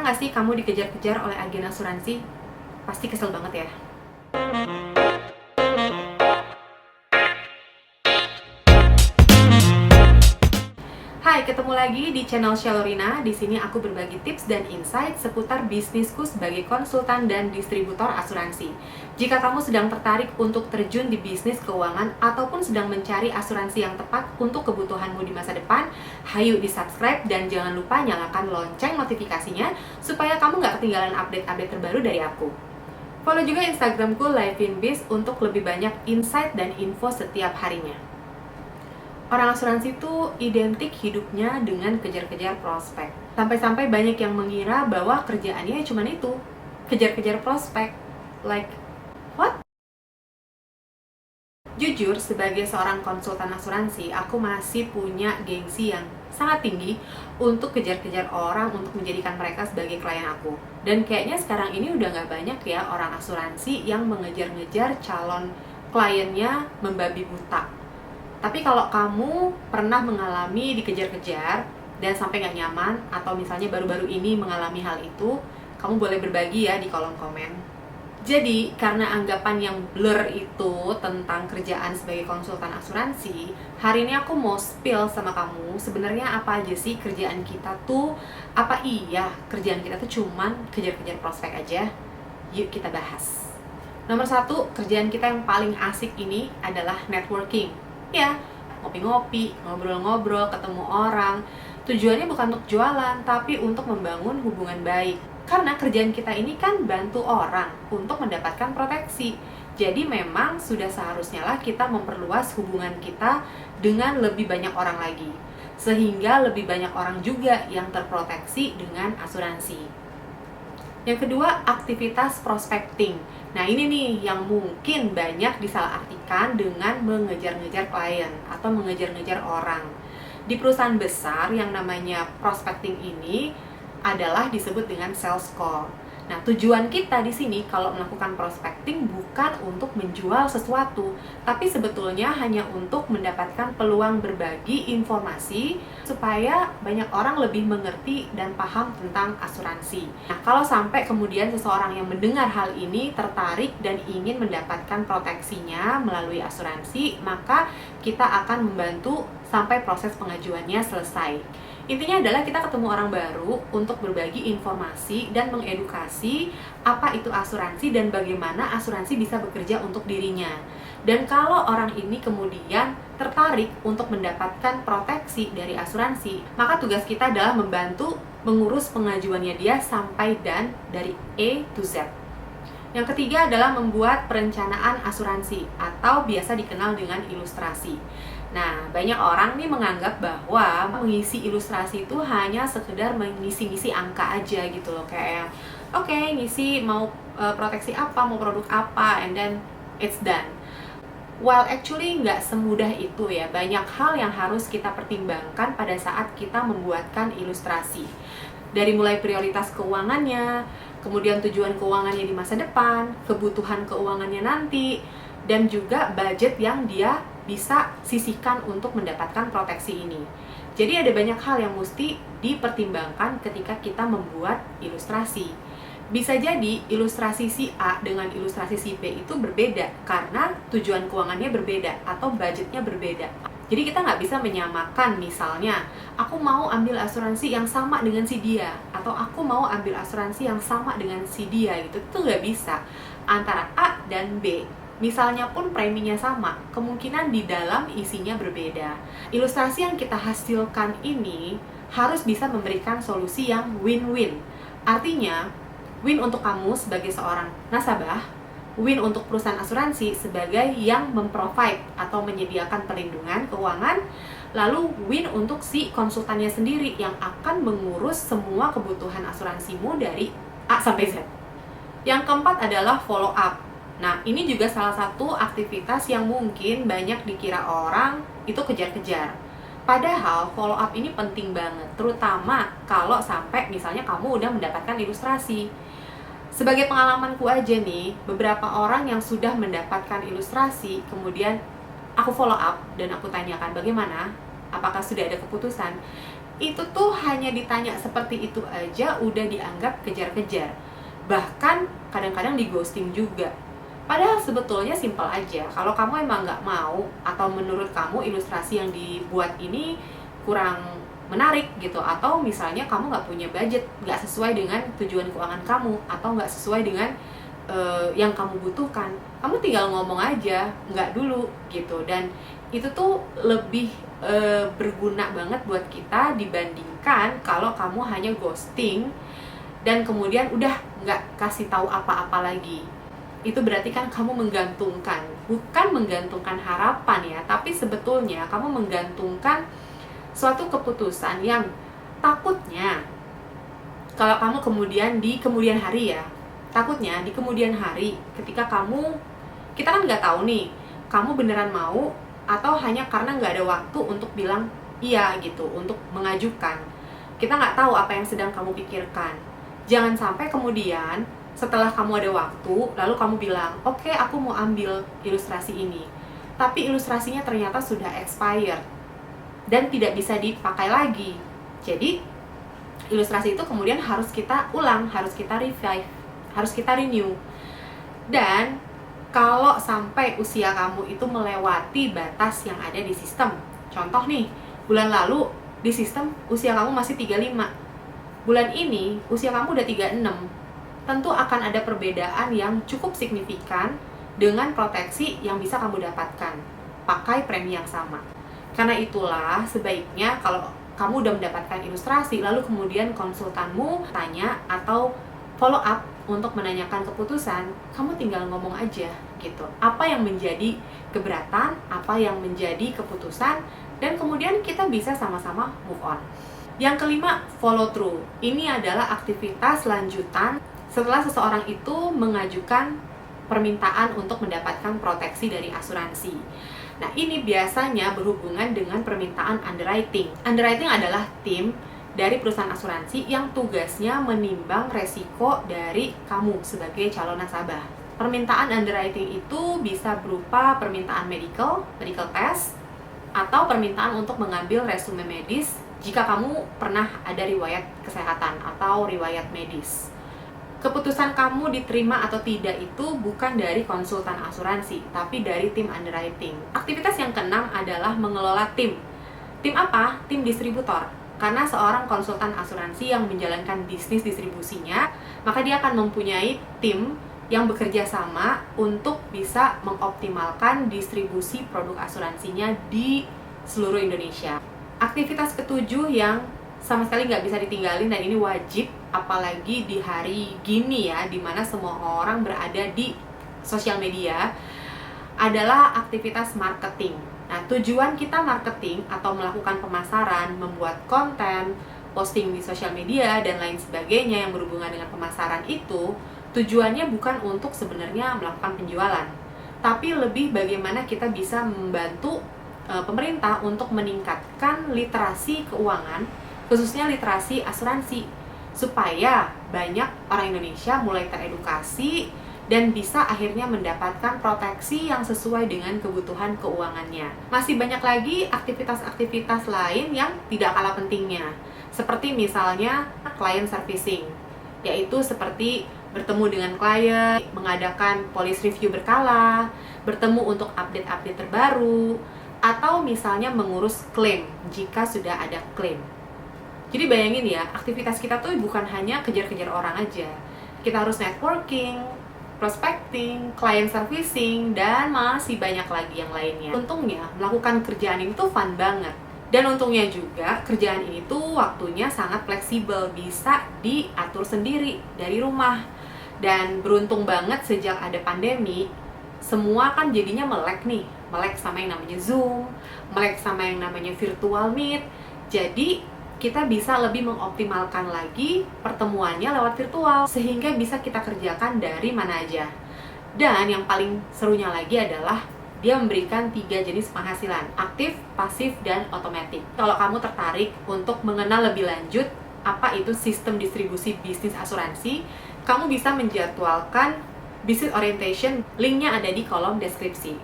Pernah nggak sih kamu dikejar-kejar oleh agen asuransi? Pasti kesel banget ya. Hai, ketemu lagi di channel Shalorina. Di sini aku berbagi tips dan insight seputar bisnisku sebagai konsultan dan distributor asuransi. Jika kamu sedang tertarik untuk terjun di bisnis keuangan ataupun sedang mencari asuransi yang tepat untuk kebutuhanmu di masa depan, hayu di-subscribe dan jangan lupa nyalakan lonceng notifikasinya supaya kamu nggak ketinggalan update-update terbaru dari aku. Follow juga Instagramku Livinbiz untuk lebih banyak insight dan info setiap harinya. Orang asuransi itu identik hidupnya dengan kejar-kejar prospek. Sampai-sampai banyak yang mengira bahwa kerjaannya cuma itu, kejar-kejar prospek. Like, what? Jujur, sebagai seorang konsultan asuransi, aku masih punya gengsi yang sangat tinggi untuk kejar-kejar orang untuk menjadikan mereka sebagai klien aku. Dan kayaknya sekarang ini udah gak banyak ya orang asuransi yang mengejar-ngejar calon kliennya membabi buta. Tapi kalau kamu pernah mengalami dikejar-kejar dan sampai nggak nyaman, atau misalnya baru-baru ini mengalami hal itu, kamu boleh berbagi ya di kolom komen. Jadi, karena anggapan yang blur itu tentang kerjaan sebagai konsultan asuransi, hari ini aku mau spill sama kamu, sebenarnya apa aja sih kerjaan kita tuh? Apa iya kerjaan kita tuh cuman kejar-kejar prospek aja? Yuk kita bahas. Nomor 1, kerjaan kita yang paling asik ini adalah networking. Ya, ngopi-ngopi, ngobrol-ngobrol, ketemu orang. Tujuannya bukan untuk jualan, tapi untuk membangun hubungan baik. Karena kerjaan kita ini kan bantu orang untuk mendapatkan proteksi. Jadi memang sudah seharusnya lah kita memperluas hubungan kita dengan lebih banyak orang lagi. Sehingga lebih banyak orang juga yang terproteksi dengan asuransi. Yang kedua, aktivitas prospecting. Nah, ini nih yang mungkin banyak disalahartikan dengan mengejar-ngejar klien atau mengejar-ngejar orang. Di perusahaan besar yang namanya prospecting ini adalah disebut dengan sales call. Nah, tujuan kita di sini kalau melakukan prospecting bukan untuk menjual sesuatu, tapi sebetulnya hanya untuk mendapatkan peluang berbagi informasi supaya banyak orang lebih mengerti dan paham tentang asuransi. Nah, kalau sampai kemudian seseorang yang mendengar hal ini tertarik dan ingin mendapatkan proteksinya melalui asuransi, maka kita akan membantu sampai proses pengajuannya selesai. Intinya adalah kita ketemu orang baru untuk berbagi informasi dan mengedukasi apa itu asuransi dan bagaimana asuransi bisa bekerja untuk dirinya. Dan kalau orang ini kemudian tertarik untuk mendapatkan proteksi dari asuransi, maka tugas kita adalah membantu mengurus pengajuannya dia sampai dan dari A to Z. Yang ketiga adalah membuat perencanaan asuransi atau biasa dikenal dengan ilustrasi. Nah, banyak orang nih menganggap bahwa mengisi ilustrasi itu hanya sekedar mengisi-ngisi angka aja gitu loh. Kayak, oke, ngisi mau proteksi apa, mau produk apa, and then it's done. While actually nggak semudah itu ya, banyak hal yang harus kita pertimbangkan pada saat kita membuatkan ilustrasi. Dari mulai prioritas keuangannya, kemudian tujuan keuangannya di masa depan, kebutuhan keuangannya nanti, dan juga budget yang dia bisa sisihkan untuk mendapatkan proteksi ini. Jadi ada banyak hal yang mesti dipertimbangkan ketika kita membuat ilustrasi. Bisa jadi ilustrasi si A dengan ilustrasi si B itu berbeda karena tujuan keuangannya berbeda atau budgetnya berbeda. Jadi kita nggak bisa menyamakan, misalnya aku mau ambil asuransi yang sama dengan si dia, atau aku mau ambil asuransi yang sama dengan si dia gitu. Itu nggak bisa antara A dan B. Misalnya pun preminya sama, kemungkinan di dalam isinya berbeda. Ilustrasi yang kita hasilkan ini harus bisa memberikan solusi yang win-win. Artinya, win untuk kamu sebagai seorang nasabah, win untuk perusahaan asuransi sebagai yang memprovide atau menyediakan perlindungan keuangan, lalu win untuk si konsultannya sendiri yang akan mengurus semua kebutuhan asuransimu dari A sampai Z. Yang keempat adalah follow up. Nah, ini juga salah satu aktivitas yang mungkin banyak dikira orang itu kejar-kejar. Padahal follow up ini penting banget, terutama kalau sampai misalnya kamu udah mendapatkan ilustrasi. Sebagai pengalamanku aja nih, beberapa orang yang sudah mendapatkan ilustrasi, kemudian aku follow up dan aku tanyakan bagaimana, apakah sudah ada keputusan. itu tuh hanya ditanya seperti itu aja udah dianggap kejar-kejar. Bahkan kadang-kadang di ghosting juga. Padahal sebetulnya simpel aja. Kalau kamu emang nggak mau atau menurut kamu ilustrasi yang dibuat ini kurang menarik gitu, atau misalnya kamu nggak punya budget, nggak sesuai dengan tujuan keuangan kamu, atau nggak sesuai dengan yang kamu butuhkan, kamu tinggal ngomong aja, nggak dulu gitu. Dan itu tuh lebih berguna banget buat kita dibandingkan kalau kamu hanya ghosting dan kemudian udah nggak kasih tahu apa-apa lagi. Itu berarti kan kamu menggantungkan, bukan menggantungkan harapan ya, tapi sebetulnya kamu menggantungkan suatu keputusan yang takutnya kalau kamu di kemudian hari ya, takutnya di kemudian hari ketika kita kan nggak tahu nih kamu beneran mau atau hanya karena nggak ada waktu untuk bilang iya gitu, untuk mengajukan. Kita nggak tahu apa yang sedang kamu pikirkan. Jangan sampai kemudian setelah kamu ada waktu lalu kamu bilang oke, aku mau ambil ilustrasi ini, tapi ilustrasinya ternyata sudah expired dan tidak bisa dipakai lagi. Jadi ilustrasi itu kemudian harus kita ulang, harus kita revive, harus kita renew. Dan kalau sampai usia kamu itu melewati batas yang ada di sistem, contoh nih, bulan lalu di sistem usia kamu masih 35, bulan ini usia kamu udah 36, tentu akan ada perbedaan yang cukup signifikan dengan proteksi yang bisa kamu dapatkan pakai premi yang sama. Karena itulah sebaiknya kalau kamu udah mendapatkan ilustrasi lalu kemudian konsultanmu tanya atau follow up untuk menanyakan keputusan, kamu tinggal ngomong aja gitu. Apa yang menjadi keberatan, apa yang menjadi keputusan, dan kemudian kita bisa sama-sama move on. Yang kelima, follow through. Ini adalah aktivitas lanjutan setelah seseorang itu mengajukan permintaan untuk mendapatkan proteksi dari asuransi. Nah, ini biasanya berhubungan dengan permintaan underwriting. Underwriting adalah tim dari perusahaan asuransi yang tugasnya menimbang resiko dari kamu sebagai calon nasabah. Permintaan underwriting itu bisa berupa permintaan medical test, atau permintaan untuk mengambil resume medis jika kamu pernah ada riwayat kesehatan atau riwayat medis. Keputusan kamu diterima atau tidak itu bukan dari konsultan asuransi, tapi dari tim underwriting. Aktivitas yang keenam adalah mengelola tim. Tim apa? Tim distributor. Karena seorang konsultan asuransi yang menjalankan bisnis distribusinya, maka dia akan mempunyai tim yang bekerja sama untuk bisa mengoptimalkan distribusi produk asuransinya di seluruh Indonesia. Aktivitas ketujuh yang sama sekali nggak bisa ditinggalin dan ini wajib, apalagi di hari gini ya, dimana semua orang berada di sosial media, adalah aktivitas marketing. Nah, tujuan kita marketing atau melakukan pemasaran, membuat konten, posting di sosial media, dan lain sebagainya yang berhubungan dengan pemasaran itu, tujuannya bukan untuk sebenarnya melakukan penjualan, tapi lebih bagaimana kita bisa membantu pemerintah untuk meningkatkan literasi keuangan, khususnya literasi asuransi, supaya banyak orang Indonesia mulai teredukasi dan bisa akhirnya mendapatkan proteksi yang sesuai dengan kebutuhan keuangannya. Masih banyak lagi aktivitas-aktivitas lain yang tidak kalah pentingnya, seperti misalnya client servicing, yaitu seperti bertemu dengan klien, mengadakan policy review berkala, bertemu untuk update-update terbaru, atau misalnya mengurus klaim jika sudah ada klaim. Jadi bayangin ya, aktivitas kita tuh bukan hanya kejar-kejar orang aja. Kita harus networking, prospecting, client servicing, dan masih banyak lagi yang lainnya. Untungnya, melakukan kerjaan ini tuh fun banget. Dan untungnya juga, kerjaan ini tuh waktunya sangat fleksibel, bisa diatur sendiri dari rumah. Dan beruntung banget sejak ada pandemi, semua kan jadinya melek nih. Melek sama yang namanya Zoom, melek sama yang namanya virtual meet. Jadi, kita bisa lebih mengoptimalkan lagi pertemuannya lewat virtual sehingga bisa kita kerjakan dari mana aja. Dan yang paling serunya lagi adalah dia memberikan 3 jenis penghasilan, aktif, pasif, dan otomatis. Kalau kamu tertarik untuk mengenal lebih lanjut apa itu sistem distribusi bisnis asuransi, kamu bisa menjadwalkan business orientation, linknya ada di kolom deskripsi.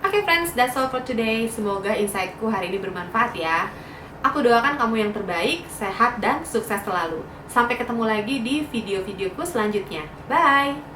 Oke friends, that's all for today. Semoga insightku hari ini bermanfaat ya. Aku doakan kamu yang terbaik, sehat, dan sukses selalu. Sampai ketemu lagi di video-videoku selanjutnya. Bye!